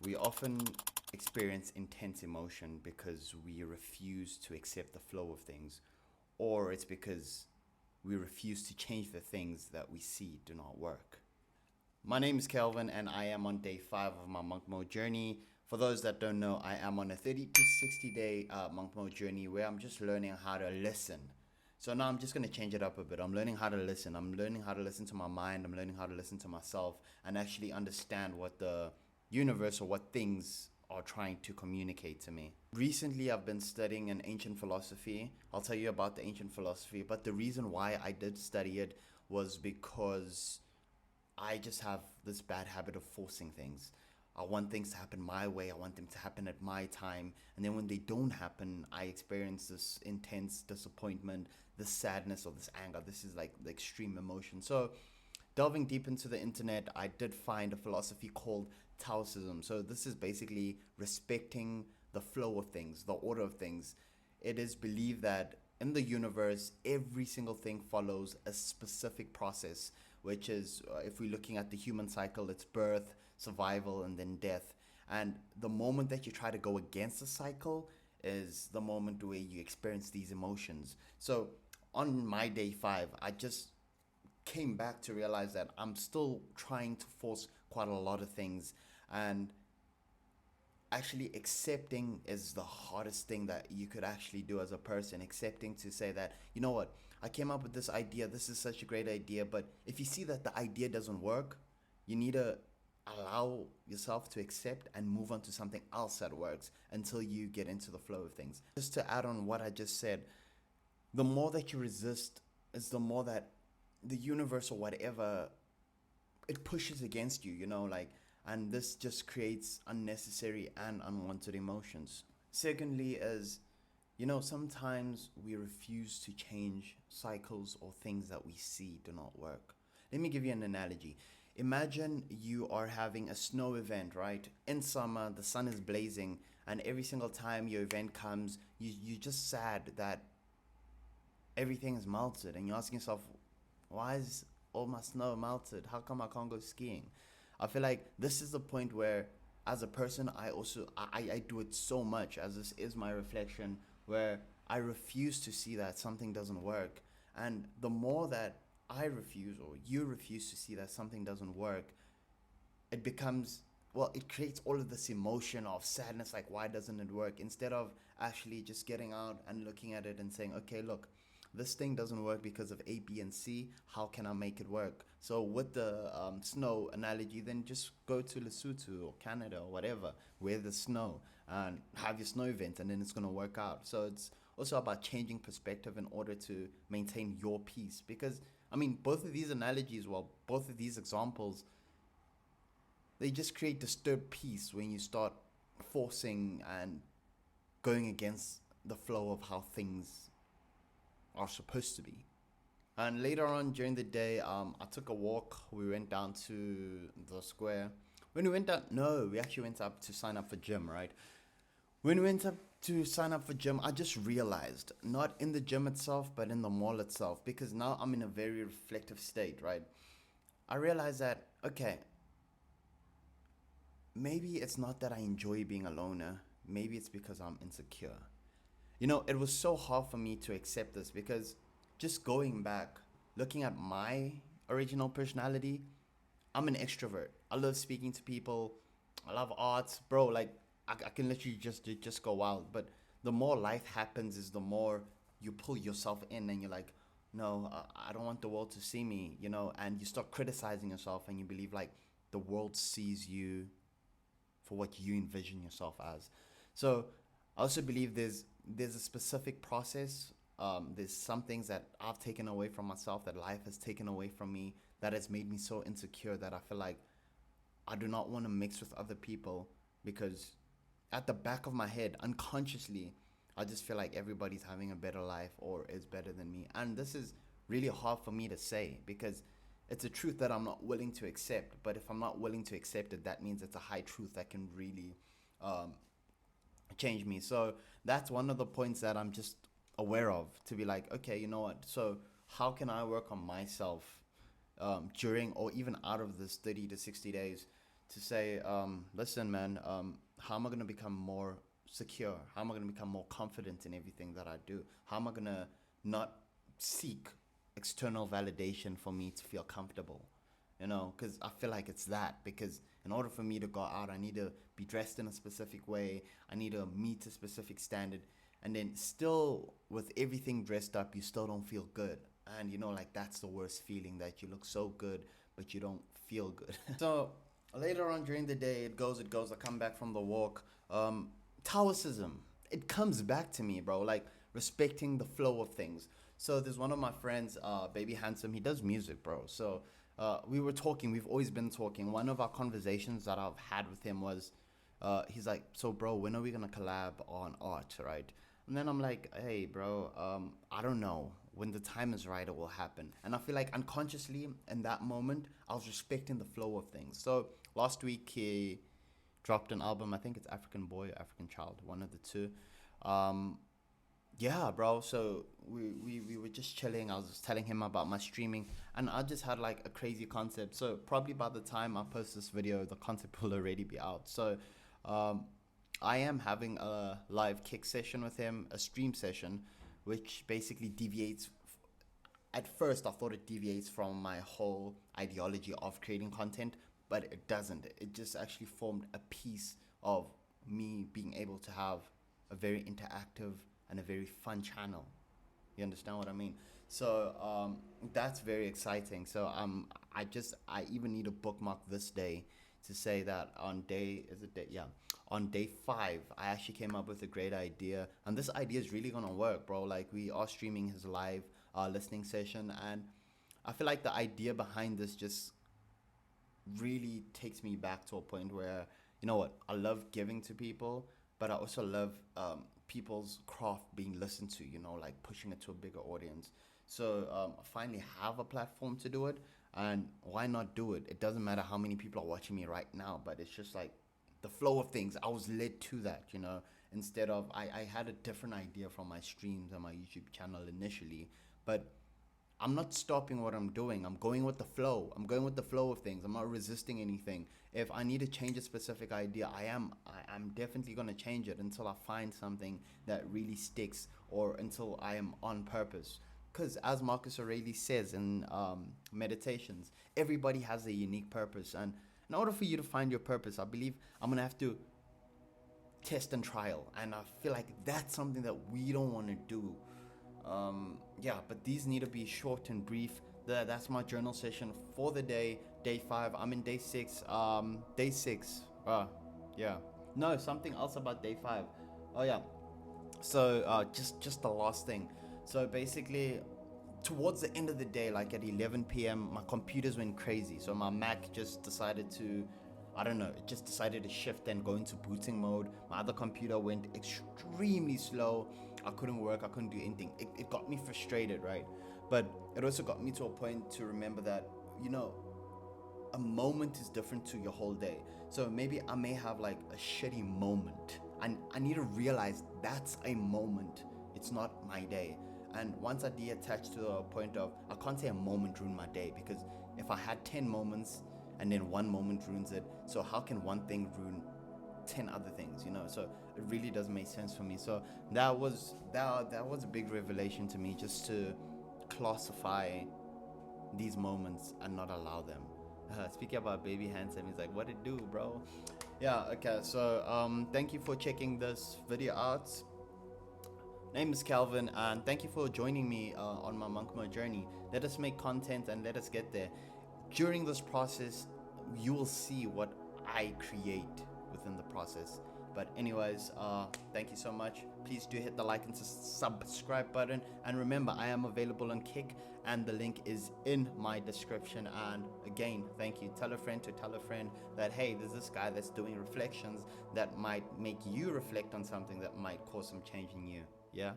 We often experience intense emotion because we refuse to accept the flow of things, or it's because we refuse to change the things that we see do not work. My name is Kelvin, and I am on day 5 of my monk mode journey. For those that don't know, I am on a 30 to 60 day monk mode journey where I'm just learning how to listen. So now I'm just going to change it up a bit. I'm learning how to listen. I'm learning how to listen to my mind. I'm learning how to listen to myself and actually understand what the universe or what things are trying to communicate to me. Recently, I've been studying an ancient philosophy. I'll tell you about the ancient philosophy, but the reason why I did study it was because I just have this bad habit of forcing things. I want things to happen my way. I want them to happen at my time. And then when they don't happen, I experience this intense disappointment, this sadness, or this anger. This is like the extreme emotion. So, delving deep into the internet, I did find a philosophy called Taoism. So, this is basically respecting the flow of things, the order of things. It is believed that in the universe, every single thing follows a specific process, which is, if we're looking at the human cycle, it's birth, survival, and then death. And the moment that you try to go against the cycle is the moment where you experience these emotions. So, on my day 5, I just came back to realize that I'm still trying to force quite a lot of things, and actually accepting is the hardest thing that you could actually do as a person. Accepting to say that, you know what, I came up with this idea, this is such a great idea, but if you see that the idea doesn't work, you need to allow yourself to accept and move on to something else that works until you get into the flow of things. Just to add on what I just said, the more that you resist is the more that the universe or whatever, it pushes against you, like, and this just creates unnecessary and unwanted emotions. Secondly is, sometimes we refuse to change cycles or things that we see do not work. Let me give you an analogy. Imagine you are having a snow event, right? In summer, the sun is blazing, and every single time your event comes, you're just sad that everything is melted, and you're asking yourself, why is all my snow melted? How come I can't go skiing? I feel like this is the point where, as a person, I do it so much, as this is my reflection, where I refuse to see that something doesn't work. And the more that I refuse, or you refuse to see that something doesn't work, it becomes, well, it creates all of this emotion of sadness, like, why doesn't it work, instead of actually just getting out and looking at it and saying, okay, look, this thing doesn't work because of A, B, and C. How can I make it work? So with the snow analogy, then just go to Lesotho or Canada or whatever, where there's snow, and have your snow event, and then it's gonna work out. So it's also about changing perspective in order to maintain your peace. Because I mean, both of these analogies, well, both of these examples, they just create disturbed peace when you start forcing and going against the flow of how things are supposed to be. And later on during the day, I took a walk. We went down to the square. When we went down, no, we actually went up to sign up for gym, right? When we went up to sign up for gym, I just realized, not in the gym itself, but in the mall itself, because now I'm in a very reflective state, right? I realized that, okay, maybe it's not that I enjoy being a loner. Maybe it's because I'm insecure. It was so hard for me to accept this because just going back, looking at my original personality, I'm an extrovert. I love speaking to people. I love art, bro. Like I can literally just go wild. But the more life happens, is the more you pull yourself in, and you're like, no, I don't want the world to see me, and you start criticizing yourself, and you believe like the world sees you for what you envision yourself as. So I also believe there's a specific process. There's some things that I've taken away from myself, that life has taken away from me, that has made me so insecure that I feel like I do not want to mix with other people, because at the back of my head, unconsciously, I just feel like everybody's having a better life or is better than me. And this is really hard for me to say, because it's a truth that I'm not willing to accept. But if I'm not willing to accept it, that means it's a high truth that can really um, change me. So that's one of the points that I'm just aware of, to be like, okay, you know what? So how can I work on myself during or even out of this 30 to 60 days to say, listen, man, how am I going to become more secure? How am I going to become more confident in everything that I do? How am I going to not seek external validation for me to feel comfortable? Because I feel like it's that. Because in order for me to go out, I need to be dressed in a specific way, I need to meet a specific standard. And then, still, with everything dressed up, you still don't feel good. And like, that's the worst feeling, that you look so good, but you don't feel good. So, later on during the day, it goes. I come back from the walk. Taoism, it comes back to me, bro. Like, respecting the flow of things. So there's one of my friends, Baby Handsome. He does music, bro. So we were talking. We've always been talking. One of our conversations that I've had with him was, he's like, "So, bro, when are we gonna collab on art, right?" And then I'm like, "Hey, bro, I don't know. When the time is right, it will happen." And I feel like unconsciously in that moment, I was respecting the flow of things. So last week he dropped an album. I think it's African Boy, African Child, one of the two. Um, yeah, bro. So we were just chilling. I was just telling him about my streaming, and I just had like a crazy concept. So probably by the time I post this video, the concept will already be out. So um, I am having a live kick session with him, a stream session, which basically deviates. At first, I thought it deviates from my whole ideology of creating content, but it doesn't. It just actually formed a piece of me being able to have a very interactive and a very fun channel. You understand what I mean? So that's very exciting. So I even need to bookmark this day to say that on day is it day yeah on day 5 I actually came up with a great idea, and this idea is really gonna work, bro. Like, we are streaming his live listening session, and I feel like the idea behind this just really takes me back to a point where, you know what, I love giving to people, but I also love people's craft being listened to, like pushing it to a bigger audience. So I finally have a platform to do it, and why not do it? It doesn't matter how many people are watching me right now, but it's just like the flow of things. I was led to that, instead of, I had a different idea from my streams and my YouTube channel initially, but I'm not stopping what I'm doing. I'm going with the flow. I'm going with the flow of things. I'm not resisting anything. If I need to change a specific idea, I'm definitely going to change it until I find something that really sticks, or until I am on purpose. Because as Marcus Aurelius says in Meditations, everybody has a unique purpose. And in order for you to find your purpose, I believe I'm going to have to test and trial. And I feel like that's something that we don't want to do. Yeah, but these need to be short and brief. That's my journal session for the day 5. I'm in day 6. Day 6. Yeah. No, something else about day 5. Oh yeah. So just the last thing. So basically, towards the end of the day, like at 11 p.m., my computers went crazy. So my Mac just decided to, I don't know, it just decided to shift and go into booting mode. My other computer went extremely slow. I couldn't work, I couldn't do anything. It got me frustrated, right? But it also got me to a point to remember that, you know, a moment is different to your whole day. So maybe I may have like a shitty moment, and I need to realize that's a moment. It's not my day. And once I detach to a point of, I can't say a moment ruined my day, because if I had 10 moments and then one moment ruins it, so how can one thing ruin 10 other things, So it really doesn't make sense for me. So that was a big revelation to me, just to classify these moments and not allow them. Speaking about Baby Handsome, he's like, what it do, bro? Yeah, okay. So thank you for checking this video out. Name is Calvin, and thank you for joining me on my monk mode journey. Let us make content and let us get there. During this process, you will see what I create within the process. But anyways, thank you so much. Please do hit the like and subscribe button. And remember, I am available on Kick, and the link is in my description. And again, thank you. Tell a friend to tell a friend that, hey, there's this guy that's doing reflections that might make you reflect on something that might cause some change in you. Yeah?